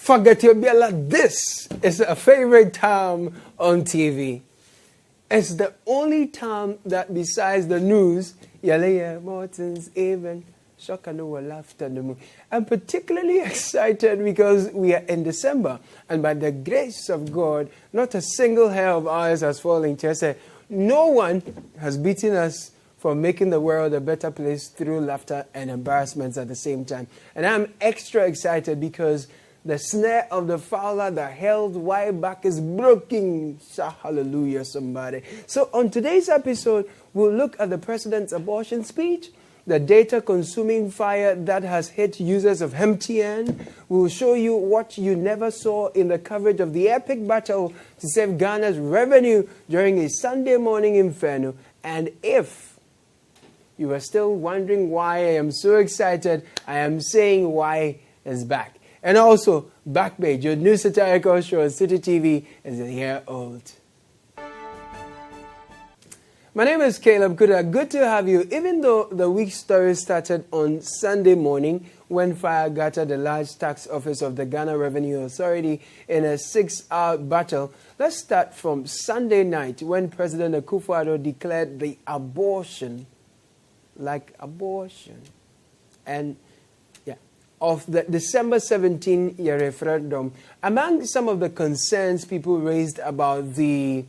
Forget your Biela. This is a favorite time on TV. It's the only time that besides the news, Yalea Morton's even Shokano laughter no more. I'm particularly excited because we are in December, and by the grace of God, not a single hair of ours has fallen. No one has beaten us for making the world a better place through laughter and embarrassments at the same time. And I'm extra excited because the snare of the fowler that held wide back is broken. Hallelujah, somebody. So on today's episode, we'll look at the president's abortion speech, the data-consuming fire that has hit users of MTN. We'll show you what you never saw in the coverage of the epic battle to save Ghana's revenue during a Sunday morning inferno. And if you are still wondering why I am so excited, I am saying why is back. And also, BackPage, your new satirical show on City TV, is a year old. My name is Caleb Kudah. Good to have you. Even though the week's story started on Sunday morning when fire gutted the large tax office of the Ghana Revenue Authority in a 6-hour battle, let's start from Sunday night when President Akufo-Addo declared the abortion, and of the December 17 referendum. Among some of the concerns people raised about the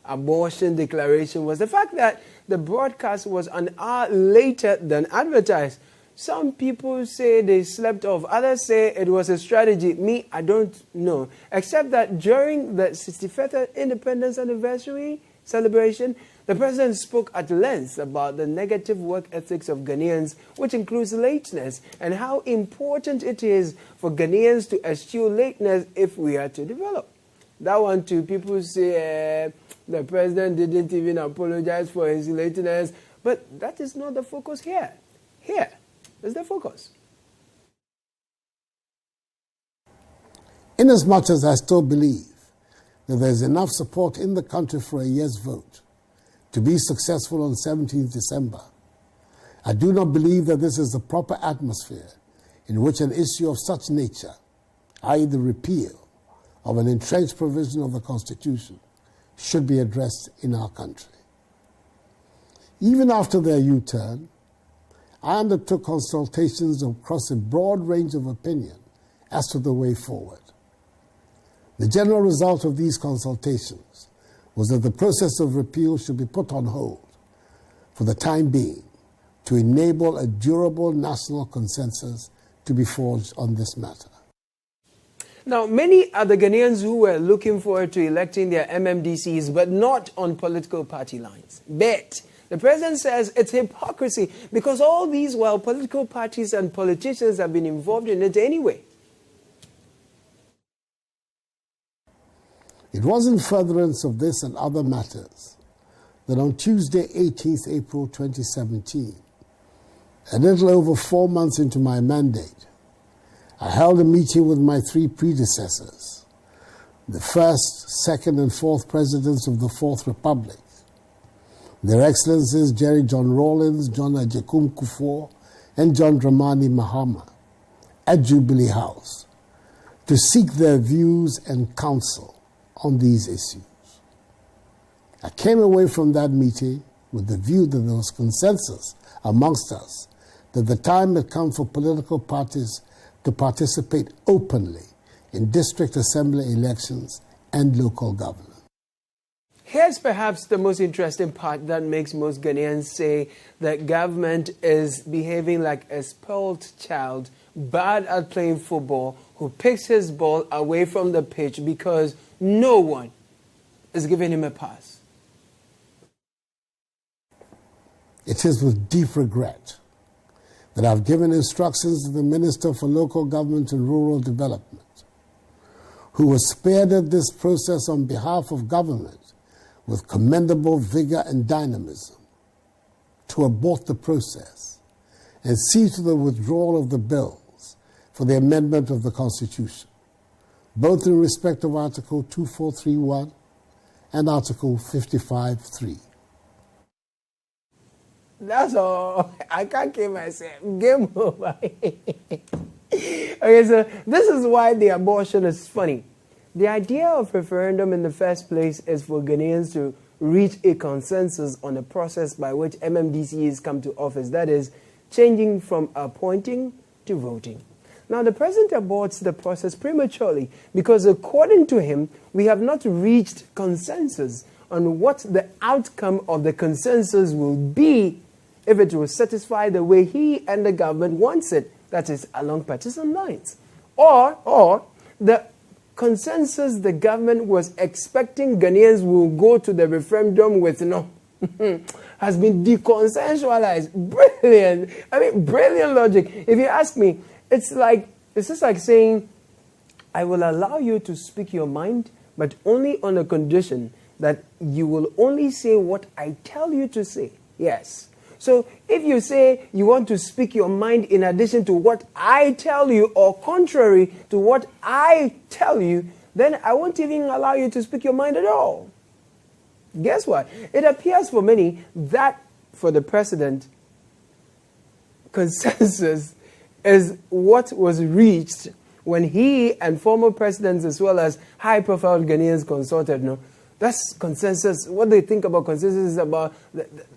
abortion declaration was the fact that the broadcast was an hour later than advertised. Some people say they slept off. Others say it was a strategy. Me, I don't know. Except that during the 65th independence anniversary celebration, the president spoke at length about the negative work ethics of Ghanaians, which includes lateness, and how important it is for Ghanaians to eschew lateness if we are to develop. That one too, people say the president didn't even apologize for his lateness, but that is not the focus here. Here is the focus. Inasmuch as I still believe that there is enough support in the country for a yes vote to be successful on 17th December, I do not believe that this is the proper atmosphere in which an issue of such nature, i.e. the repeal of an entrenched provision of the Constitution, should be addressed in our country. Even after their U-turn, I undertook consultations across a broad range of opinion as to the way forward. The general result of these consultations was that the process of repeal should be put on hold for the time being to enable a durable national consensus to be forged on this matter. Now, many are the Ghanaians who were looking forward to electing their MMDCs, but not on political party lines. But the president says it's hypocrisy because all these while political parties and politicians have been involved in it anyway. It was in furtherance of this and other matters that on Tuesday, 18th April 2017, a little over 4 months into my mandate, I held a meeting with my three predecessors, the first, second, and fourth presidents of the Fourth Republic, Their Excellencies Jerry John Rawlings, John Ajekum Kufuor, and John Dramani Mahama, at Jubilee House, to seek their views and counsel on these issues. I came away from that meeting with the view that there was consensus amongst us that the time had come for political parties to participate openly in district assembly elections and local government. Here's perhaps the most interesting part that makes most Ghanaians say that government is behaving like a spoiled child, bad at playing football, who picks his ball away from the pitch because no one is giving him a pass. It is with deep regret that I've given instructions to the Minister for Local Government and Rural Development, who has spearheaded this process on behalf of government with commendable vigor and dynamism, to abort the process and see to the withdrawal of the bills for the amendment of the Constitution, both in respect of Article 2431 and Article 55.3. That's all. I can't keep myself. Game over. Okay, so this is why the abortion is funny. The idea of referendum in the first place is for Ghanaians to reach a consensus on a process by which MMDCs come to office. That is, changing from appointing to voting. Now, the president aborts the process prematurely because, according to him, we have not reached consensus on what the outcome of the consensus will be if it will satisfy the way he and the government wants it, that is, along partisan lines. Or the consensus the government was expecting Ghanaians will go to the referendum with has been deconsensualized. Brilliant. I mean, brilliant logic. If you ask me, it's just like saying, I will allow you to speak your mind, but only on a condition that you will only say what I tell you to say. Yes. So if you say you want to speak your mind in addition to what I tell you or contrary to what I tell you, then I won't even allow you to speak your mind at all. Guess what? It appears for many that for the president, consensus is what was reached when he and former presidents as well as high-profile Ghanaians consulted. No, that's consensus. What they think about consensus is about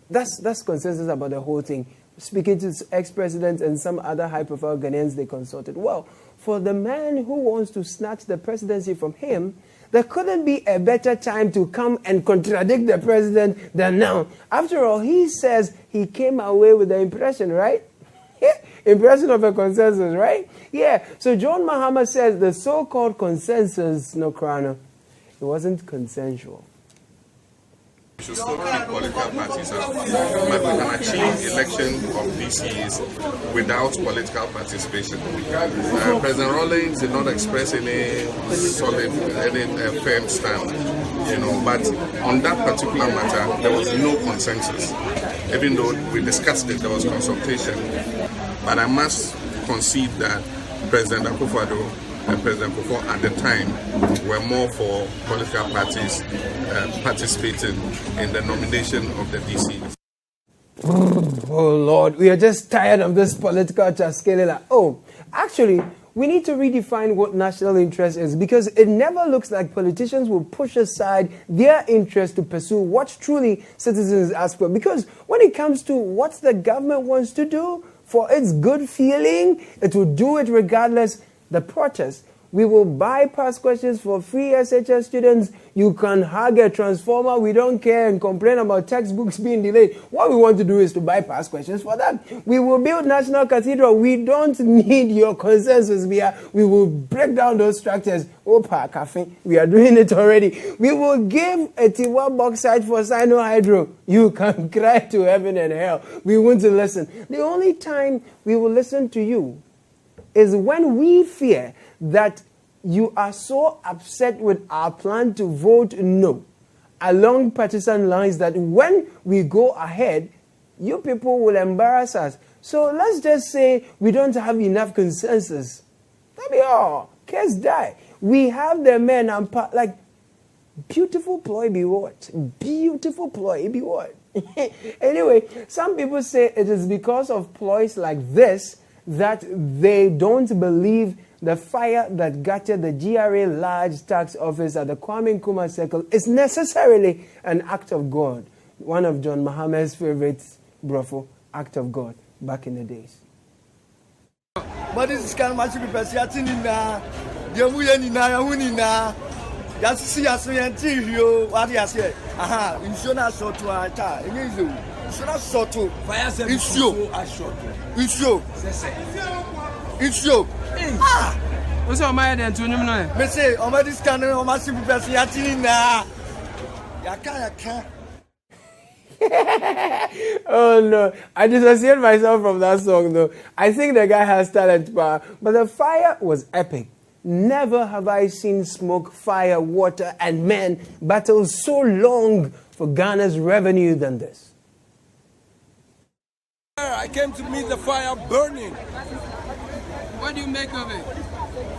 that's consensus about the whole thing. Speaking to ex-presidents and some other high-profile Ghanaians they consulted. Well, for the man who wants to snatch the presidency from him, there couldn't be a better time to come and contradict the president than now. After all, he says he came away with the impression, right? Impression of a consensus, right? Yeah. So John Mahama says the so-called consensus, no crown, it wasn't consensual. We should still keep political parties out, but we can achieve election of DCs without political participation. President Rawlings did not express any solid, any firm stand, but on that particular matter, there was no consensus. Even though we discussed it, there was consultation. But I must concede that President Akufo-Addo and President Kufuor at the time were more for political parties participating in the nomination of the DCs. Oh Lord, we are just tired of this political chaskelila. Oh, actually, we need to redefine what national interest is, because it never looks like politicians will push aside their interest to pursue what truly citizens ask for. Because when it comes to what the government wants to do for its good feeling, it will do it regardless. The protest. We will bypass questions for free SHS students. You can hug a transformer. We don't care and complain about textbooks being delayed. What we want to do is to bypass questions for that. We will build National Cathedral. We don't need your consensus. We will break down those structures. Opa, cafe. We are doing it already. We will give a Tiwa bauxite for Sino-Hydro. You can cry to heaven and hell. We won't listen. The only time we will listen to you is when we fear that you are so upset with our plan to vote no along partisan lines that when we go ahead, you people will embarrass us. So let's just say we don't have enough consensus. That'll be all. Case die. We have the men and like beautiful ploy be what? Beautiful ploy be what? Anyway, some people say it is because of ploys like this that they don't believe the fire that gutted the GRA large tax office at the Kwame Nkrumah Circle is necessarily an act of God. One of John Mahama's favorite brofo, act of God, back in the days. But this is kind of much to be persuading in just see us and you what you say. Aha, you should not show to our time. It is you. Should not show to it's you. It's you. It's you. What's your mind then to him? Me say, on this kind of much to be persuading now. I can't. Oh no, I disassociate myself from that song though. I think the guy has talent, but the fire was epic. Never have I seen smoke, fire, water, and men battle so long for Ghana's revenue than this. I came to meet the fire burning. What do you make of it?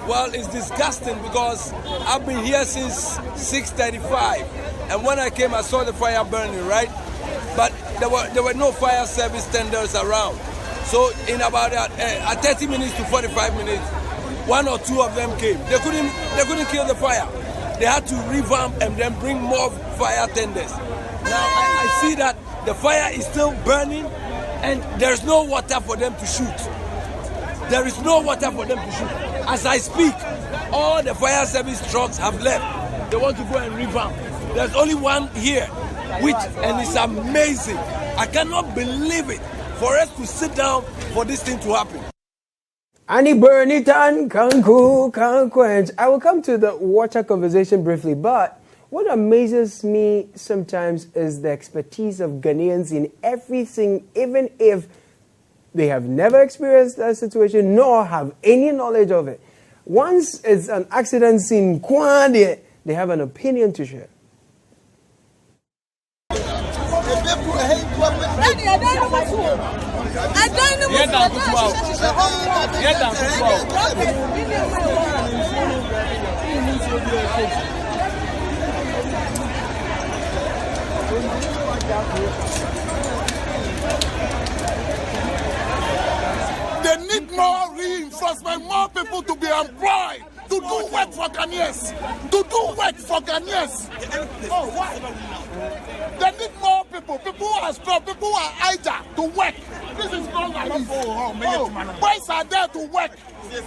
Well, it's disgusting because I've been here since 6:35, and when I came, I saw the fire burning, right? But there were no fire service tenders around. So in about 30 minutes to 45 minutes, one or two of them came. They couldn't kill the fire. They had to revamp and then bring more fire tenders. Now I see that the fire is still burning and there's no water for them to shoot. There is no water for them to shoot. As I speak, all the fire service trucks have left. They want to go and revamp. There's only one here, and it's amazing. I cannot believe it for us to sit down for this thing to happen. Ani burn it and can't cool, can't quench. I will come to the water conversation briefly, but what amazes me sometimes is the expertise of Ghanaians in everything, even if they have never experienced that situation nor have any knowledge of it. Once it's an accident scene, they have an opinion to share. They need more reinforcement, more people to be employed, to do work for Ghanaians, Oh, why? They need more people who are strong, people who are idle to work. This is not like this. Boys are there to work.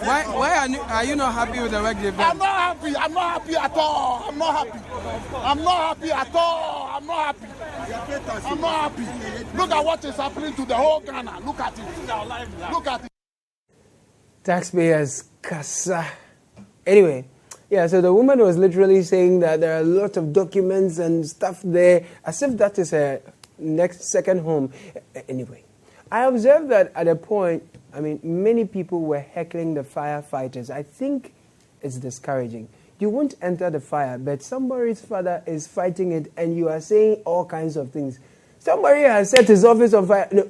Why are you not happy with the work they've done? I'm not happy at all. I'm not happy at all. Look at what is happening to the whole Ghana. Look at it. Taxpayers, kasa. Anyway, yeah, so the woman was literally saying that there are a lot of documents and stuff there, as if that is her second home. Anyway, I observed that at a point, many people were heckling the firefighters. I think it's discouraging. You won't enter the fire, but somebody's father is fighting it, and you are saying all kinds of things. Somebody has set his office on fire. No,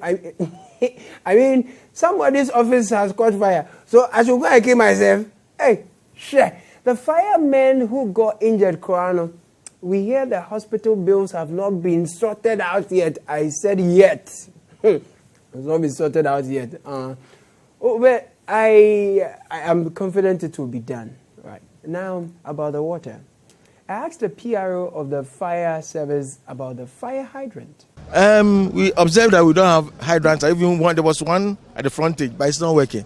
somebody's office has caught fire. So I should go and kill myself. Hey, shit. The firemen who got injured, Korano, we hear the hospital bills have not been sorted out yet. I said yet. It's not been sorted out yet. But I am confident it will be done. Right. Now, about the water. I asked the PRO of the fire service about the fire hydrant. We observed that we don't have hydrants. There was one at the frontage, but it's not working.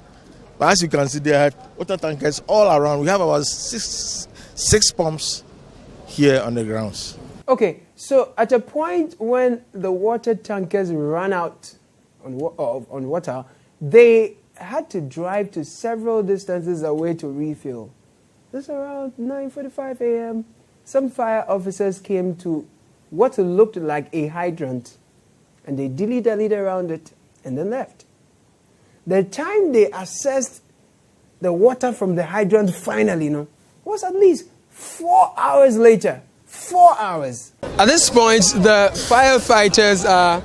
But as you can see, there are water tankers all around. We have about six pumps here on the grounds. Okay, so at a point when the water tankers ran out on water, they had to drive to several distances away to refill. This is around 9:45 a.m. Some fire officers came to what looked like a hydrant, and they dilly-dallied around it and then left. The time they assessed the water from the hydrant finally, was at least 4 hours later. 4 hours. At this point, the firefighters are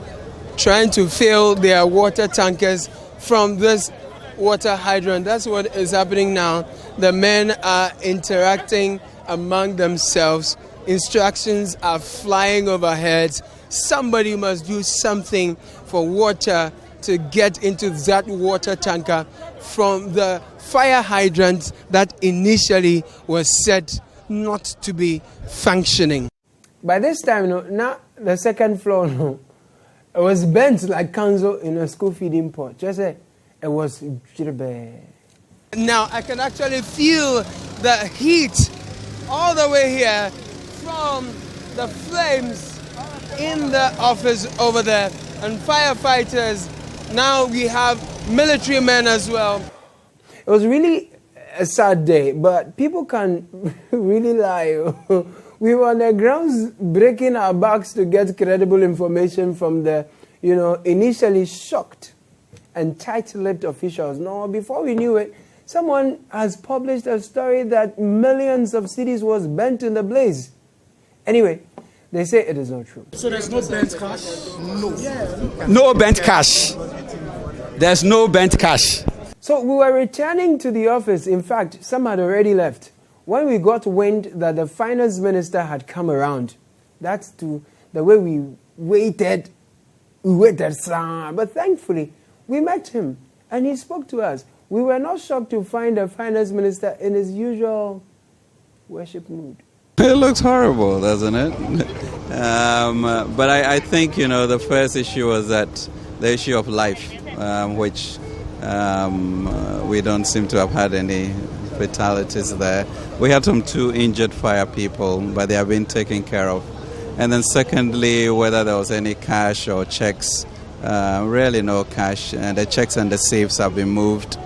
trying to fill their water tankers from this water hydrant. That's what is happening now. The men are interacting among themselves. Instructions are flying overhead. Somebody must do something for water to get into that water tanker from the fire hydrant that initially was said not to be functioning. By this time, now the second floor, it was bent like council in a school feeding pot. Just it was. Now I can actually feel the heat all the way here from the flames in the office over there, and firefighters. Now we have military men as well. It was really a sad day, but people can really lie. We were on the grounds breaking our backs to get credible information from the, initially shocked and tight-lipped officials. No, before we knew it, someone has published a story that millions of cities was burnt in the blaze. Anyway, they say it is not true. So there's no burnt cash? No. No burnt cash. There's no burnt cash. So we were returning to the office. In fact, some had already left. When we got wind that the finance minister had come around, that's the way we waited, but thankfully, We met him, and he spoke to us. We were not shocked to find the finance minister in his usual worship mood. It looks horrible, doesn't it? But I think, the first issue was that the issue of life, which we don't seem to have had any fatalities there. We had some 2 injured fire people, but they have been taken care of. And then secondly, whether there was any cash or checks, really no cash, and the checks and the safes have been moved.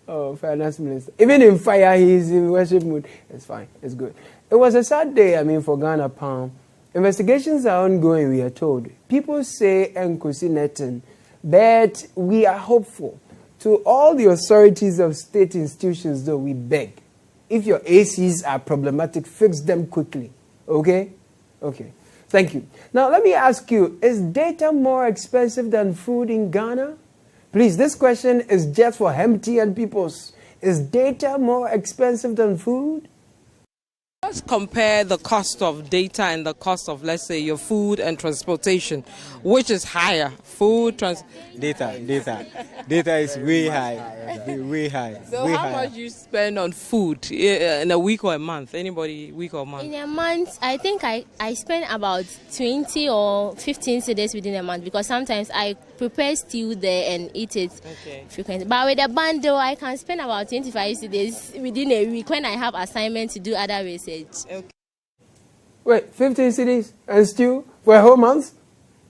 Oh, finance minister. Even in fire, he's in worship mood. It's fine. It's good. It was a sad day, for Ghana Pound. Investigations are ongoing, we are told. People say Nkosi Netin, but we are hopeful. To all the authorities of state institutions, though, we beg. If your ACs are problematic, fix them quickly. Okay? Okay. Thank you. Now, let me ask you, is data more expensive than food in Ghana? Please, this question is just for MTN peoples. Is data more expensive than food? Let's compare the cost of data and the cost of, let's say, your food and transportation. Which is higher? Food, Data is way high. Way high. So how much do you spend on food in a week or a month? Anybody, week or month? In a month, I think I spend about 20 or 15 cedis within a month, because sometimes I prepare stew there and eat it frequently. But with a bundle, I can spend about 25 cedis within a week when I have assignments to do other research. Okay. Wait, 15 cedis and stew for a whole month?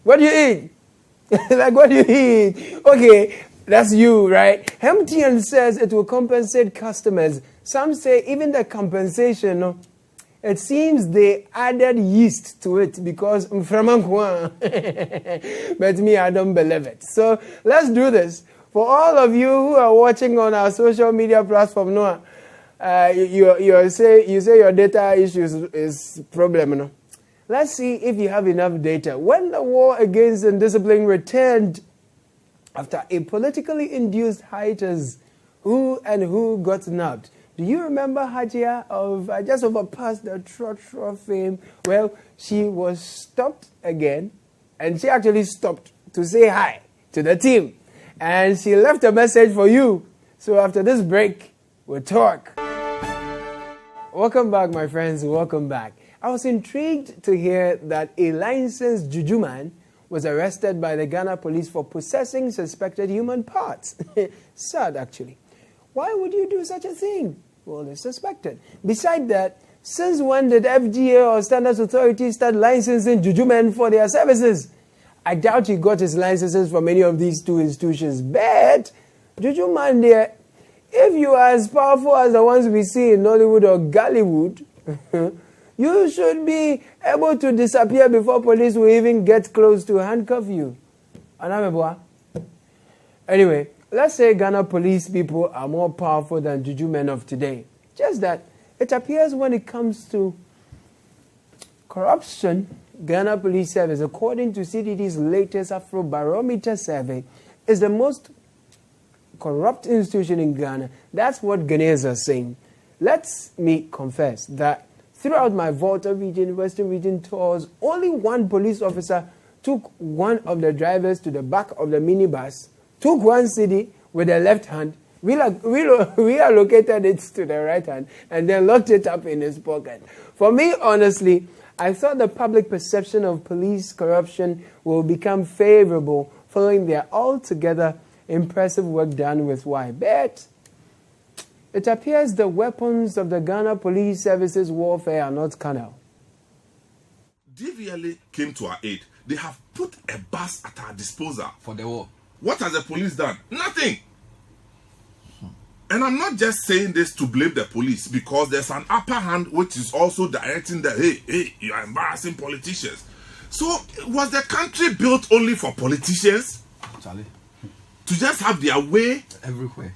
What do you eat? Like, what do you eat? Okay, that's you, right? MTN says it will compensate customers. Some say even the compensation, it seems they added yeast to it because but me, I don't believe it. So let's do this. For all of you who are watching on our social media platform, you say your data issues is problem, Let's see if you have enough data. When the war against indiscipline returned after a politically induced hiatus, who got nabbed? Do you remember Hajia of just overpassed the Trotro fame? Well, she was stopped again, and she actually stopped to say hi to the team. And she left a message for you. So after this break, we'll talk. Welcome back, my friends. Welcome back. I was intrigued to hear that a licensed juju man was arrested by the Ghana police for possessing suspected human parts. Sad, actually. Why would you do such a thing? Well, it's suspected. Besides that, since when did FDA or standards authorities start licensing juju men for their services? I doubt he got his licenses from any of these 2 institutions. But, juju man there, if you are as powerful as the ones we see in Nollywood or Gollywood, you should be able to disappear before police will even get close to handcuff you. Anyway, let's say Ghana police people are more powerful than juju men of today. Just that it appears when it comes to corruption, Ghana Police Service, according to CDD's latest Afrobarometer survey, is the most corrupt institution in Ghana. That's what Ghanaians are saying. Let me confess that throughout my Volta region, Western region tours, only one police officer took one of the drivers to the back of the minibus, took 1 cedi with the left hand, reallocated it to the right hand, and then locked it up in his pocket. For me, honestly, I thought the public perception of police corruption will become favorable following their altogether impressive work done with Y. But it appears the weapons of the Ghana Police Service's warfare are not carnal. DVLA came to our aid. They have put a bus at our disposal. For the war. What has the police done? Nothing. And I'm not just saying this to blame the police, because there's an upper hand which is also directing the, hey, you are embarrassing politicians. So was the country built only for politicians? Charlie. To just have their way? Everywhere.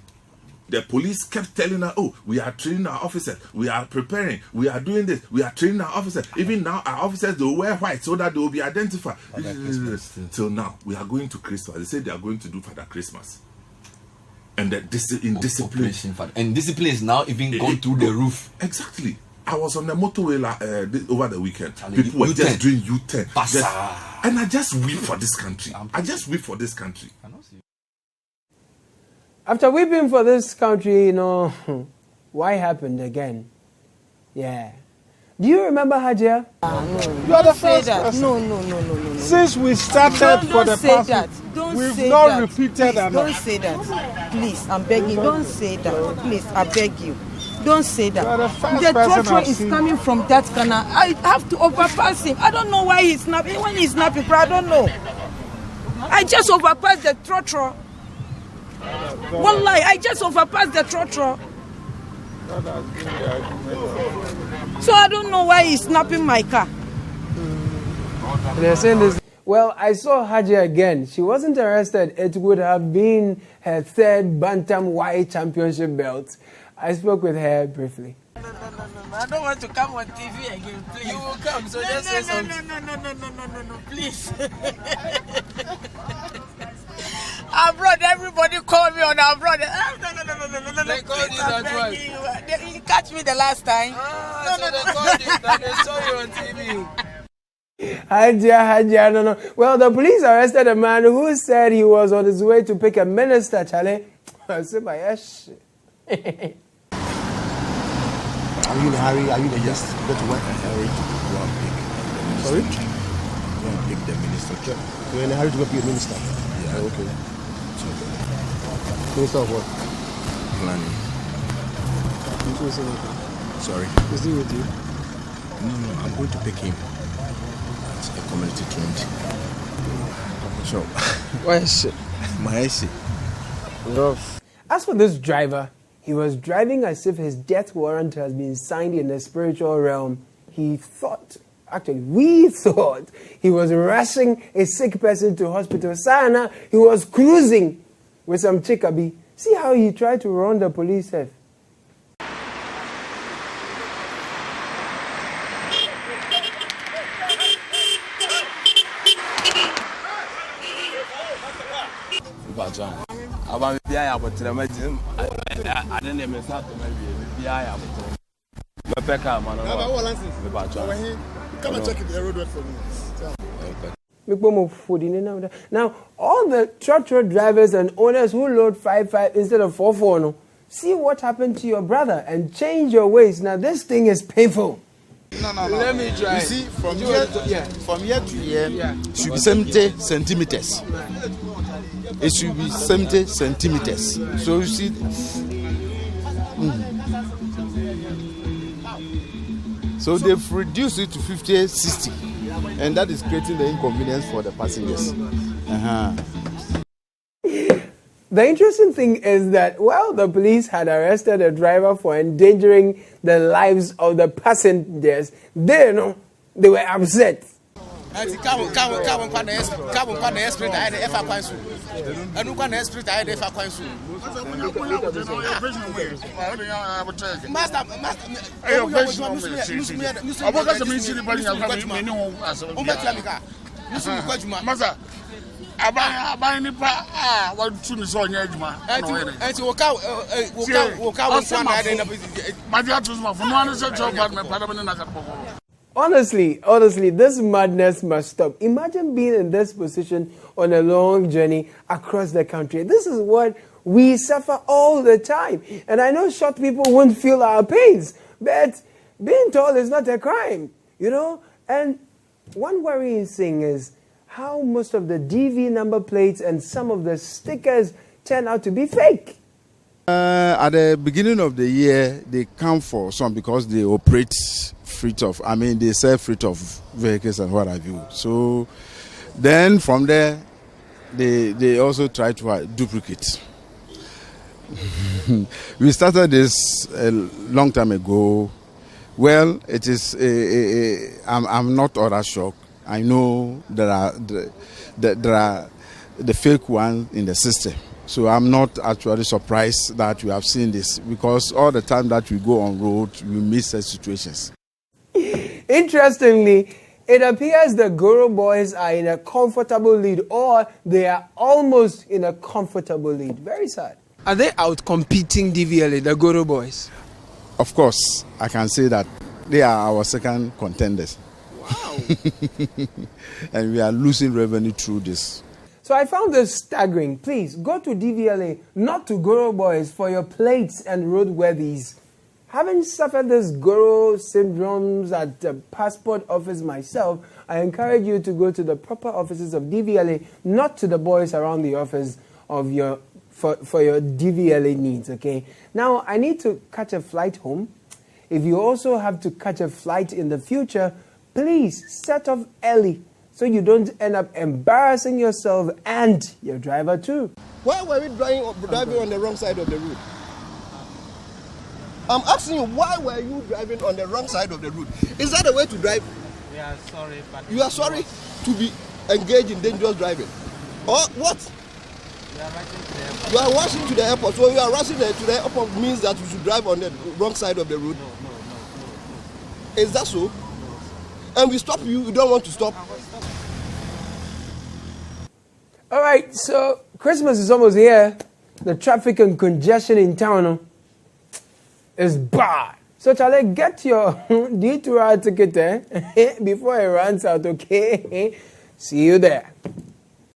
The police kept telling us, we are training our officers, we are preparing, we are doing this, we are training our officers. Even now, our officers, they will wear white so that they will be identified. Till now, we are going to Christmas. They say they are going to do Father Christmas. And the discipline. And discipline is now even gone through the roof. Exactly. I was on the motorway over the weekend. People were just doing U-turn. And I just weep for this country. I just weep for this country. After weeping for this country, you know, why happened again? Yeah. Do you remember Hajia? You are the first person. No. Since we started for the past, we've not repeated enough. Don't say that. Please, I'm begging. Don't say that. Please, I beg you. Don't say that. The trotro is coming from that canal. I have to overpass him. I don't know why he's snapping. When he's snapping, I don't know. I just overpassed the trotro. Wallahi, I just overpassed the trotro. So I don't know why he's snapping my car. They're saying this. Well, I saw Hajia again. She wasn't arrested. It would have been her third Bantamweight championship belt. I spoke with her briefly. No. I don't want to come on TV again, please. You will come, so just say something. No, please. Abroad, everybody called me on abroad. No. They called you that one. You catch me the last time. They called you, and they saw you on TV. Hajia, no. Well, the police arrested a man who said he was on his way to pick a minister, Charlie. I said, my ass. Are you in a hurry? Are you in a just go to work? Hurry to go and pick. Sorry? Go and pick the minister. You're in a hurry to go pick a minister? Yeah. Oh, okay. Minister of what? Planning. Sorry. Is he with you? No, I'm going to pick him at a community trend. So, Why is it? My issue. Rough. As for this driver, he was driving as if his death warrant has been signed in the spiritual realm. We thought he was rushing a sick person to hospital. Sana, he was cruising with some chikabi. See how he tried to run the police head. Come and check the road for me. Now, all the tractor drivers and owners who load 5.5 instead of 4.4, no, see what happened to your brother and change your ways. Now, this thing is painful. No. Let me try. You see, from here to here, it should be 70 centimeters. It should be 70 centimeters. So you see, so they've reduced it to 50, 60, and that is creating the inconvenience for the passengers. The interesting thing is that while the police had arrested a driver for endangering the lives of the passengers, they were upset. Honestly, this madness must stop. Imagine being in this position on a long journey across the country. This is what we suffer all the time. And I know short people won't feel our pains, but being tall is not a crime, you know? And one worrying thing is how most of the DV number plates and some of the stickers turn out to be fake. At the beginning of the year, they come for some because they operate they sell fleet of vehicles and what have you. So then from there, they also try to duplicate. We started this a long time ago. Well, it is. I'm not all that shocked. I know there are the fake ones in the system. So I'm not actually surprised that we have seen this, because all the time that we go on road, we miss such situations. Interestingly, it appears the Goro boys are in a comfortable lead, or they are almost in a comfortable lead. Very sad. Are they out competing DVLA, the Goro boys? Of course, I can say that they are our second contenders. Wow. And we are losing revenue through this. So I found this staggering. Please go to DVLA, not to Goro Boys, for your plates and roadworthies. Having suffered this Goro syndromes at the passport office myself, I encourage you to go to the proper offices of DVLA, not to the boys around the office of your for your DVLA needs, okay? Now, I need to catch a flight home. If you also have to catch a flight in the future, please set off early so you don't end up embarrassing yourself and your driver too. Why were we driving on the wrong side of the road? I'm asking you, why were you driving on the wrong side of the road? Is that the way to drive? We are sorry, but you are sorry to be engaged in dangerous driving? Or what? You are rushing to the airport. So you are rushing to the airport means that you should drive on the wrong side of the road? No. Is that so? No. And we stop you, you don't want to stop? All right, so Christmas is almost here. The traffic and congestion in town is bad. So Charlie, get your detour ticket before it runs out, okay? See you there.